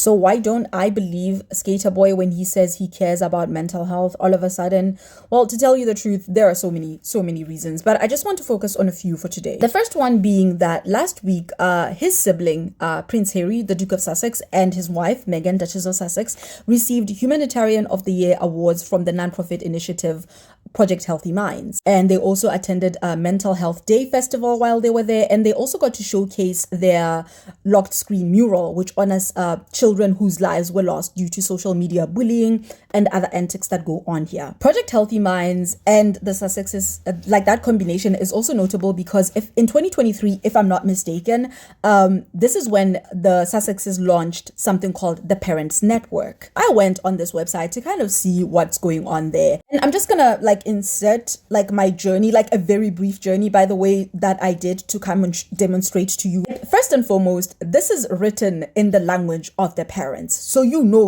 So why don't I believe Skater Boy when he says he cares about mental health all of a sudden? Well, to tell you the truth, there are so many reasons, but I just want to focus on a few for today. The first one being that last week, his sibling, Prince Harry, the Duke of Sussex, and his wife, Meghan, Duchess of Sussex, received Humanitarian of the Year awards from the nonprofit initiative Project Healthy Minds. And they also attended a Mental Health Day festival while they were there, and they also got to showcase their locked screen mural, which honors children whose lives were lost due to social media bullying and other antics that go on here. Project Healthy Minds and the Sussexes, like that combination is also notable because if in 2023, if I'm not mistaken, this is when the Sussexes launched something called the Parents Network. I went on this website to kind of see what's going on there. And I'm just gonna insert my journey, a very brief journey, by the way, that I did to come and demonstrate to you. First and foremost, this is written in the language of the parents. So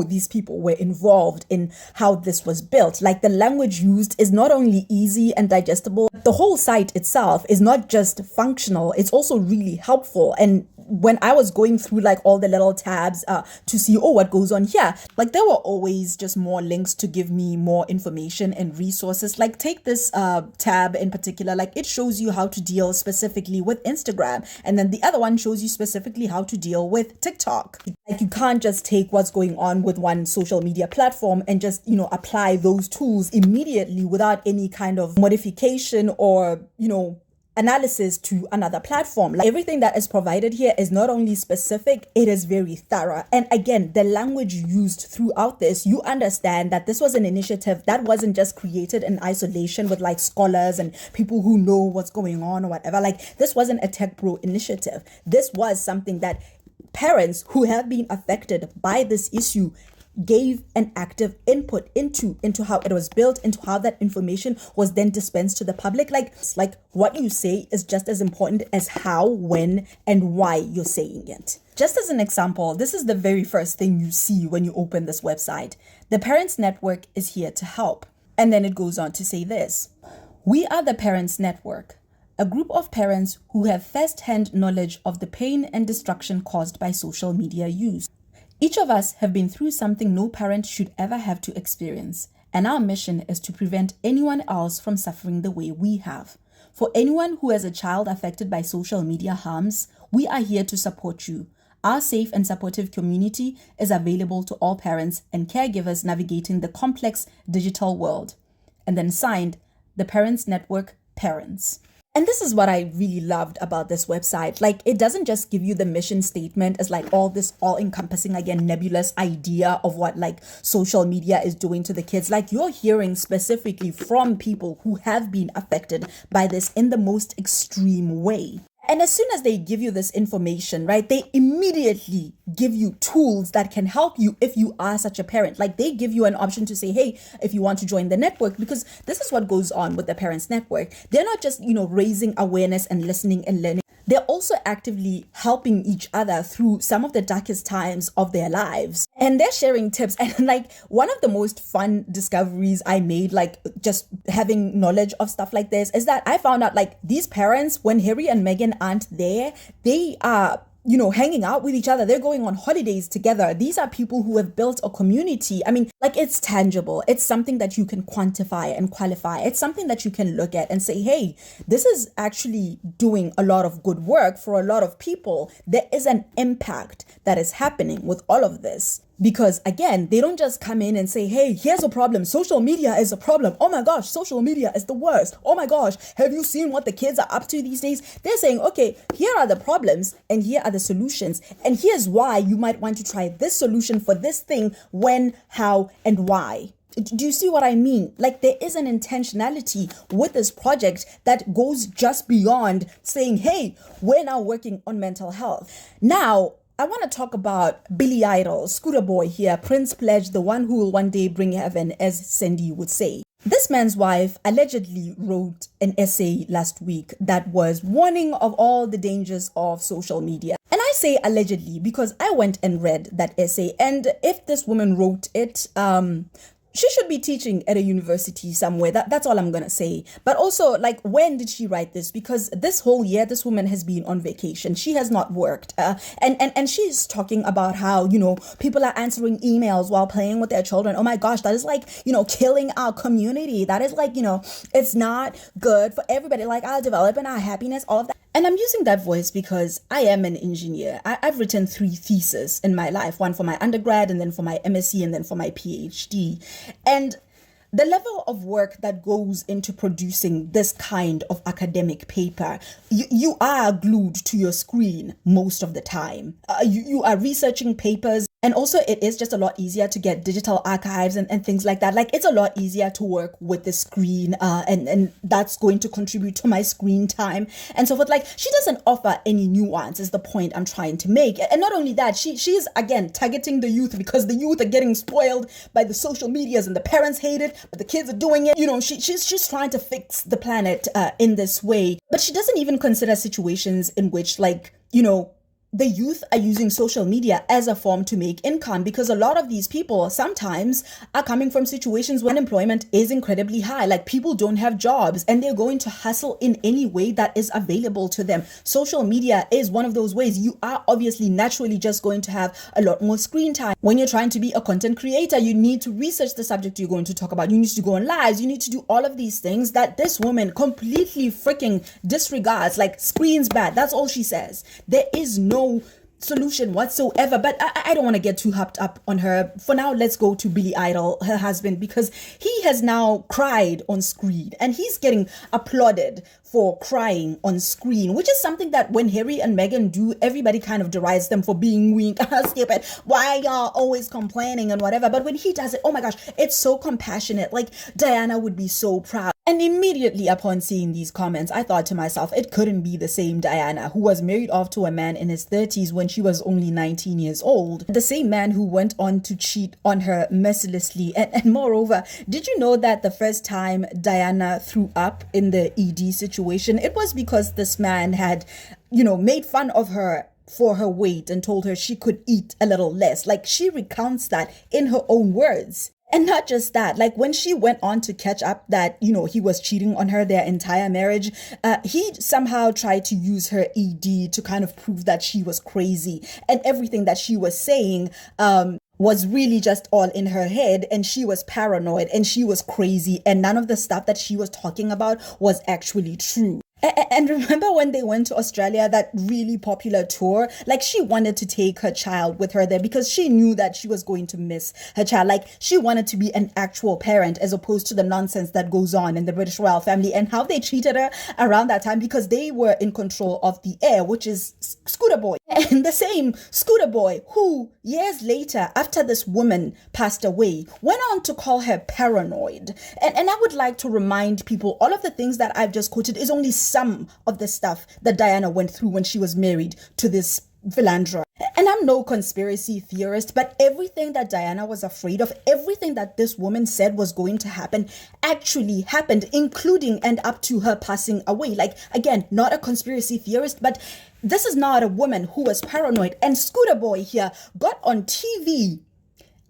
these people were involved in how this was built. The language used is not only easy and digestible, the whole site itself is not just functional, it's also really helpful. And when I was going through all the little tabs to see, what goes on here, there were always just more links to give me more information and resources. Take this tab in particular, it shows you how to deal specifically with Instagram. And then the other one shows you specifically how to deal with TikTok. You can't just take what's going on with one social media platform and just, apply those tools immediately without any kind of modification or, analysis to another platform. Everything that is provided here is not only specific, it is very thorough. And again, the language used throughout this, you understand that this was an initiative that wasn't just created in isolation with scholars and people who know what's going on or whatever. This wasn't a tech bro initiative. This was something that parents who have been affected by this issue gave an active input into how it was built, into how that information was then dispensed to the public. What you say is just as important as how, when, and why you're saying it. Just as an example, this is the very first thing you see when you open this website. The Parents Network is here to help. And then it goes on to say this: we are the Parents Network, a group of parents who have first-hand knowledge of the pain and destruction caused by social media use. Each of us have been through something no parent should ever have to experience, and our mission is to prevent anyone else from suffering the way we have. For anyone who has a child affected by social media harms, we are here to support you. Our safe and supportive community is available to all parents and caregivers navigating the complex digital world. And then signed, the Parents Network Parents. And this is what I really loved about this website. It doesn't just give you the mission statement as all this all-encompassing, again, nebulous idea of what social media is doing to the kids. You're hearing specifically from people who have been affected by this in the most extreme way. And as soon as they give you this information, right, they immediately give you tools that can help you if you are such a parent. They give you an option to say, hey, if you want to join the network, because this is what goes on with the Parents Network. They're not just, raising awareness and listening and learning. They're also actively helping each other through some of the darkest times of their lives. And they're sharing tips. And one of the most fun discoveries I made, just having knowledge of stuff like this, is that I found out these parents, when Harry and Meghan aren't there, they are hanging out with each other. They're going on holidays together. These are people who have built a community. It's tangible. It's something that you can quantify and qualify. It's something that you can look at and say, hey, this is actually doing a lot of good work for a lot of people. There is an impact that is happening with all of this. Because again, they don't just come in and say, hey, here's a problem. Social media is a problem. Oh my gosh, social media is the worst. Oh my gosh, have you seen what the kids are up to these days? They're saying, okay, here are the problems and here are the solutions. And here's why you might want to try this solution for this thing, when, how, and why. Do you see what I mean? There is an intentionality with this project that goes just beyond saying, hey, we're now working on mental health. Now, I want to talk about Billy Idol, Scooter Boy here, Prince Pledge, the one who will one day bring heaven, as Sandy would say. This man's wife allegedly wrote an essay last week that was warning of all the dangers of social media. And I say allegedly because I went and read that essay. And if this woman wrote it, She should be teaching at a university somewhere. That's all I'm gonna say. But also, like, when did she write this? Because this whole year, this woman has been on vacation. She has not worked. And she's talking about how, people are answering emails while playing with their children. Oh my gosh, that is like, killing our community. That is like, it's not good for everybody. Like our development, our happiness, all of that. And I'm using that voice because I am an engineer. I've written 3 theses in my life, one for my undergrad and then for my MSc and then for my PhD. And the level of work that goes into producing this kind of academic paper, you are glued to your screen most of the time. You are researching papers. And also, it is just a lot easier to get digital archives and things like that. Like, it's a lot easier to work with the screen, and that's going to contribute to my screen time and so forth. Like, she doesn't offer any nuance, is the point I'm trying to make. And not only that, she's, again, targeting the youth because the youth are getting spoiled by the social medias and the parents hate it, but the kids are doing it. She's trying to fix the planet in this way. But she doesn't even consider situations in which, the youth are using social media as a form to make income, because a lot of these people sometimes are coming from situations where unemployment is incredibly high. Like, people don't have jobs and they're going to hustle in any way that is available to them. Social media is one of those ways. You are obviously naturally just going to have a lot more screen time. When you're trying to be a content creator, you need to research the subject you're going to talk about. You need to go on lives. You need to do all of these things that this woman completely freaking disregards. Like, screen's bad. That's all she says. There is no solution whatsoever. But I don't want to get too hopped up on her. For now, let's go to Billy Idol, her husband, because he has now cried on screen and he's getting applauded for crying on screen, which is something that when Harry and Meghan do, everybody kind of derides them for being weak. Stupid. Why y'all always complaining and whatever? But when he does it, oh my gosh, it's so compassionate. Like, Diana would be so proud. And immediately upon seeing these comments, I thought to myself, it couldn't be the same Diana who was married off to a man in his 30s when she was only 19 years old. The same man who went on to cheat on her mercilessly. And moreover, did you know that the first time Diana threw up in the ED situation, it was because this man had, made fun of her for her weight and told her she could eat a little less. Like, she recounts that in her own words. And not just that, like, when she went on to catch up that, he was cheating on her their entire marriage, he somehow tried to use her ED to kind of prove that she was crazy. And everything that she was saying was really just all in her head, and she was paranoid and she was crazy. And none of the stuff that she was talking about was actually true. And remember when they went to Australia, that really popular tour? Like, she wanted to take her child with her there because she knew that she was going to miss her child. Like, she wanted to be an actual parent as opposed to the nonsense that goes on in the British royal family and how they treated her around that time, because they were in control of the heir, which is Scooter Boy. And the same Scooter Boy who, years later, after this woman passed away, went on to call her paranoid. And I would like to remind people, all of the things that I've just quoted is only some of the stuff that Diana went through when she was married to this philanderer. And I'm no conspiracy theorist, but everything that Diana was afraid of, everything that this woman said was going to happen, actually happened, including and up to her passing away. Like, again, not a conspiracy theorist, but this is not a woman who was paranoid. And Scooter Boy here got on TV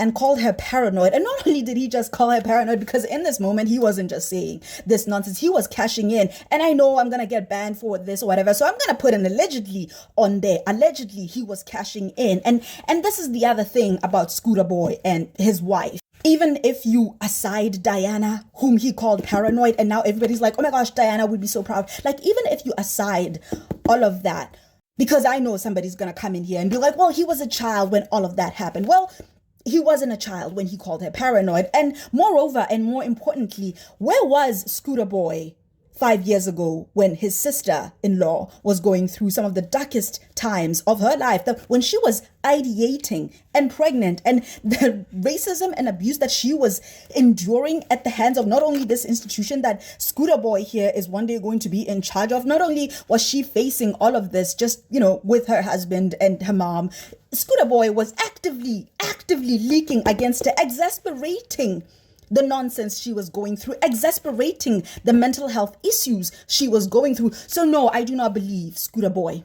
and called her paranoid. And not only did he just call her paranoid, because in this moment, he wasn't just saying this nonsense. He was cashing in. And I know I'm going to get banned for this or whatever. So I'm going to put an allegedly on there. Allegedly, he was cashing in. And this is the other thing about Scooter Boy and his wife. Even if you aside Diana, whom he called paranoid, and now everybody's like, oh my gosh, Diana would be so proud. Like, even if you aside all of that, because I know somebody's going to come in here and be like, well, he was a child when all of that happened. Well, he wasn't a child when he called her paranoid. And moreover, and more importantly, where was Scooter Boy 5 years ago when his sister-in-law was going through some of the darkest times of her life, when she was ideating and pregnant, and the racism and abuse that she was enduring at the hands of not only this institution that Scooter Boy here is one day going to be in charge of. Not only was she facing all of this just, with her husband and her mom, Scooter Boy was actively leaking against her, exasperating the nonsense she was going through, exasperating the mental health issues she was going through. So no, I do not believe Scooter Boy